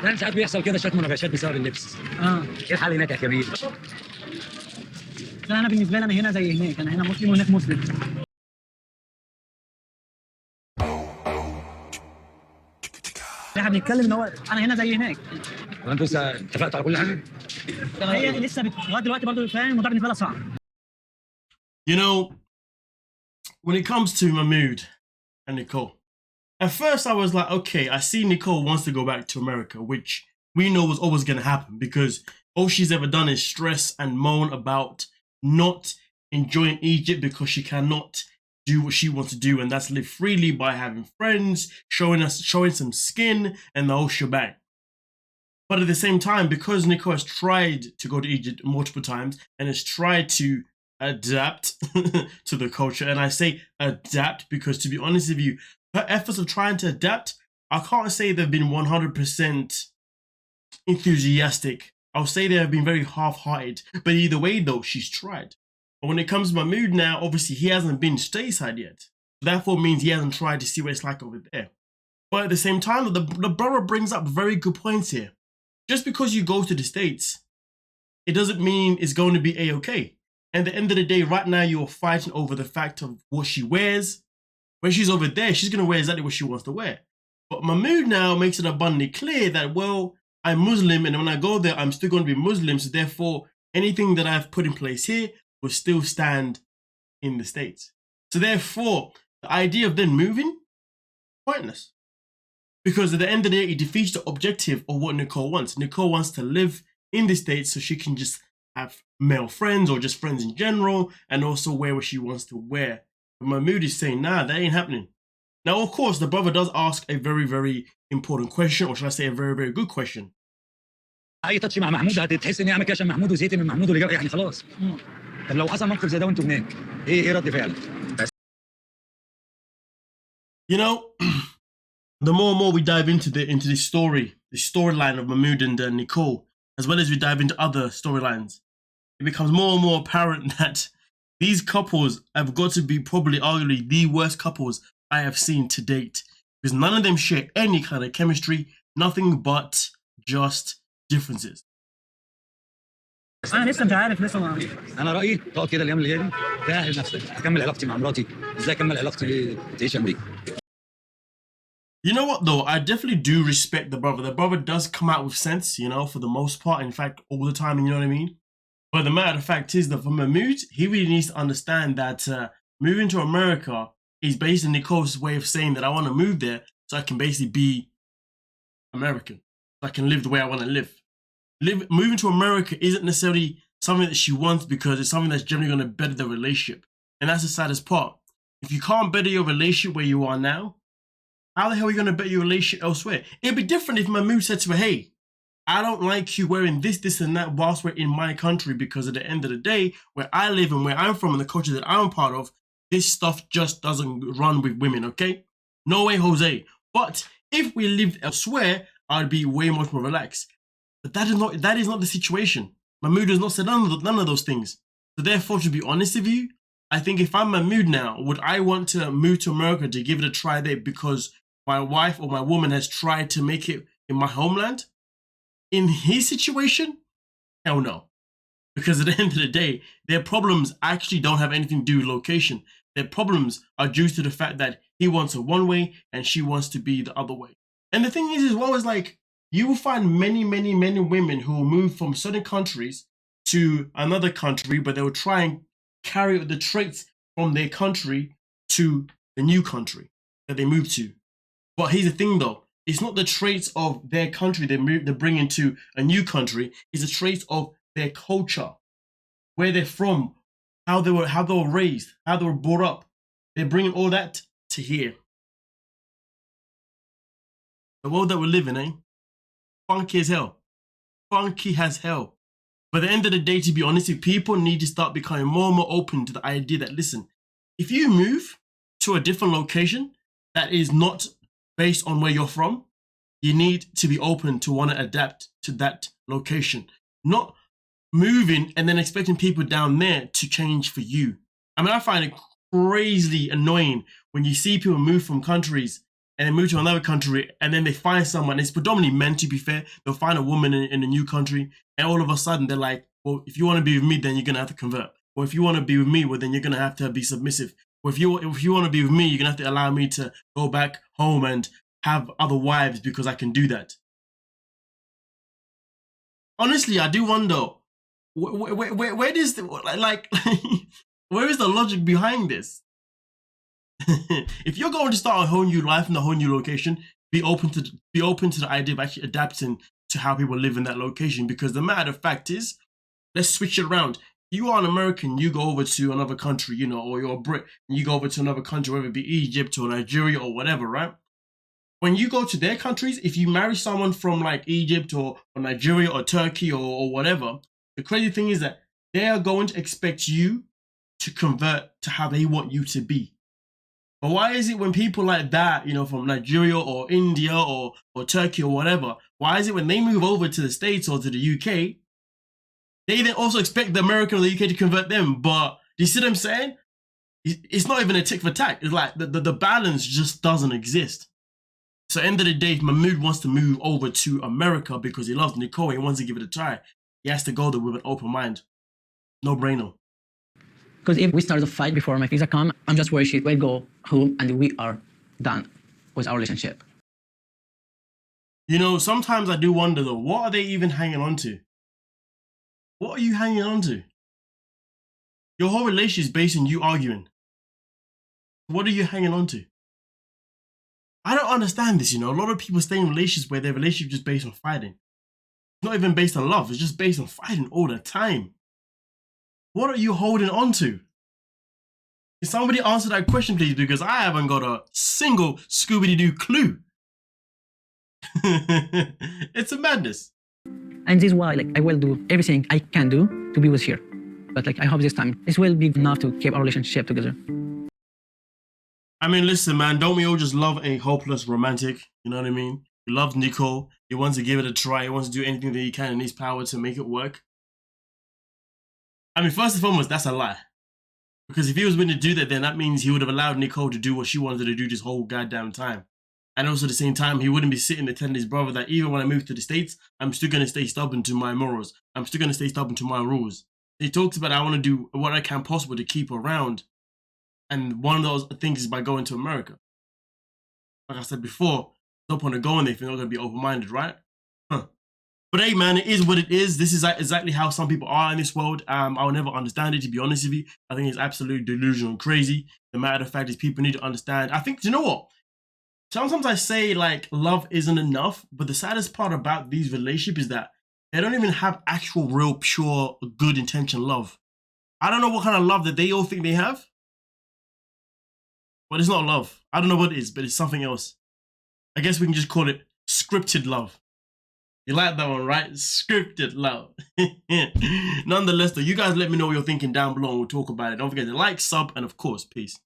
يعني ساعات بيحصل كده شويه مناقشات بسبب اللبس. ايه الحل هناك يا كبير؟ لا انا بالنسبه لي انا هنا زي هناك، انا هنا مسلم وهناك مسلم. احنا بنتكلم ان هو انا هنا زي هناك. هو انتوا لسه اتفقتوا على كل حاجه؟ هي لسه لغايه دلوقتي برضه فاهم الموضوع بالنسبه لها صعب. You know, when it comes to Mahmoud and Nicole, at first I was like, okay, I see Nicole wants to go back to America, which we know was always going to happen because all she's ever done is stress and moan about not enjoying Egypt because she cannot do what she wants to do, and that's live freely by having friends, showing some skin and the whole shebang. But at the same time, because Nicole has tried to go to Egypt multiple times and has tried to adapt to the culture, and I say adapt because, to be honest with you, her efforts of trying to adapt, I can't say they've been 100% enthusiastic. I'll say they have been very half-hearted. But either way, though, she's tried. But when it comes to Mahmoud now, obviously he hasn't been stateside yet. Therefore means he hasn't tried to see what it's like over there. But at the same time, the brother brings up very good points here. Just because you go to the States, it doesn't mean it's going to be A-okay. And at the end of the day, right now, you're fighting over the fact of what she wears. When she's over there, she's going to wear exactly what she wants to wear. But Mahmoud now makes it abundantly clear that, well, I'm Muslim, and when I go there, I'm still going to be Muslim, so therefore, anything that I've put in place here will still stand in the States. So therefore, the idea of them moving, pointless. Because at the end of the day, it defeats the objective of what Nicole wants. Nicole wants to live in the States so she can just have male friends or just friends in general, and also wear what she wants to wear. But Mahmoud is saying, nah, that ain't happening. Now, of course, the brother does ask a very, very important question, or should I say a very, very good question. اي تاتش مع محمود هتتحس اني اعمل كده عشان محمود وزهقت من محمود واللي يعني خلاص. طب لو حصل موقف زي ده وانتوا هناك، ايه رد فعلك؟ You know, the more and more we dive into this storyline of Mahmoud and Nicole, as well as we dive into other storylines, it becomes more and more apparent that these couples have got to be probably arguably the worst couples I have seen to date, because none of them share any kind of chemistry, nothing but just differences. انا لسه مش عارف لسه انا رايي تقعد كده الايام اللي جايه دي تاهل نفسك اكمل علاقتي مع مراتي، ازاي اكمل علاقتي تعيش امريكا. You know what though, I definitely do respect the brother. The brother does come out with sense, you know, for the most part, in fact, all the time, you know what I mean? But the matter of fact is that for Mahmoud, he really needs to understand that moving to America is based on Nicole's way of saying that I want to move there so I can basically be American. So I can live the way I want to live. Moving to America isn't necessarily something that she wants because it's something that's generally going to better the relationship. And that's the saddest part. If you can't better your relationship where you are now, how the hell are you going to better your relationship elsewhere? It'd be different if Mahmoud said to her, hey, I don't like you wearing this, this, and that whilst we're in my country, because at the end of the day, where I live and where I'm from and the culture that I'm part of, this stuff just doesn't run with women, okay? No way, Jose. But if we lived elsewhere, I'd be way much more relaxed. But that is not the situation. Mahmoud has not said none of those things. So therefore, to be honest with you, I think if I'm Mahmoud now, would I want to move to America to give it a try there because my wife or my woman has tried to make it in my homeland? In his situation, hell no. Because at the end of the day, their problems actually don't have anything to do with location. Their problems are due to the fact that he wants it one way and she wants to be the other way. And the thing is as well, is like, you will find many, many, many women who will move from certain countries to another country, but they will try and carry the traits from their country to the new country that they move to. But here's the thing though, it's not the traits of their country they bring into a new country, it's the traits of their culture, where they're from, how they were raised, how they were brought up. They're bringing all that to here. The world that we're living in, funky as hell. Funky as hell. But at the end of the day, to be honest, people need to start becoming more and more open to the idea that, listen, if you move to a different location that is not based on where you're from, you need to be open to want to adapt to that location. Not moving and then expecting people down there to change for you. I mean, I find it crazily annoying when you see people move from countries and then move to another country, and then they find someone. It's predominantly men, to be fair. They'll find a woman in a new country, and all of a sudden they're like, well, if you want to be with me, then you're gonna have to convert. Or if you want to be with me, well, then you're gonna have to be submissive. Or if you want to be with me, you're gonna have to allow me to go back home and have other wives because I can do that. Honestly, I do wonder where does the, like where is the logic behind this? If you're going to start a whole new life in a whole new location, be open to the idea of actually adapting to how people live in that location. Because the matter of fact is, let's switch it around. You are an American, you go over to another country, you know, or you're a Brit, and you go over to another country, whether it be Egypt or Nigeria or whatever, right? When you go to their countries, if you marry someone from like Egypt or Nigeria or Turkey or whatever, the crazy thing is that they are going to expect you to convert to how they want you to be. But why is it when people like that, you know, from Nigeria or India or Turkey or whatever, why is it when they move over to the States or to the UK, they then also expect the American or the UK to convert them? But you see what I'm saying? It's not even a tick for tack. It's like the balance just doesn't exist. So end of the day, if Mahmoud wants to move over to America because he loves Nicole and he wants to give it a try, he has to go there with an open mind. No brainer. Because if we start a fight before my visa come, I'm just worried we'll go home and we are done with our relationship. You know, sometimes I do wonder though, what are they even hanging on to? What are you hanging on to? Your whole relationship is based on you arguing. What are you hanging on to? I don't understand this, you know. A lot of people stay in relationships where their relationship is just based on fighting. It's not even based on love. It's just based on fighting all the time. What are you holding on to? Can somebody answer that question, please? Because I haven't got a single Scooby-Doo clue. It's a madness. And this is why I will do everything I can do to be with her. But I hope this time this will be enough to keep our relationship together. I mean, listen, man, don't we all just love a hopeless romantic? You know what I mean? He loves Nicole. He wants to give it a try. He wants to do anything that he can in his power to make it work. I mean, first and foremost, that's a lie. Because if he was willing to do that, then that means he would have allowed Nicole to do what she wanted to do this whole goddamn time. And also at the same time, he wouldn't be sitting there telling his brother that even when I move to the States, I'm still going to stay stubborn to my morals. I'm still going to stay stubborn to my rules. He talks about I want to do what I can possible to keep around. And one of those things is by going to America. Like I said before, no point of going there if you're not going to be open-minded, right? Huh. But hey, man, it is what it is. This is exactly how some people are in this world. I'll never understand it, to be honest with you. I think it's absolutely delusional and crazy. The matter of fact is people need to understand. I think, you know what? Sometimes I say, love isn't enough. But the saddest part about these relationships is that they don't even have actual, real, pure, good intention love. I don't know what kind of love that they all think they have. But it's not love. I don't know what it is, but it's something else. I guess we can just call it scripted love. You like that one, right? Scripted love. Nonetheless, though, you guys let me know what you're thinking down below and we'll talk about it. Don't forget to like, sub, and of course, peace.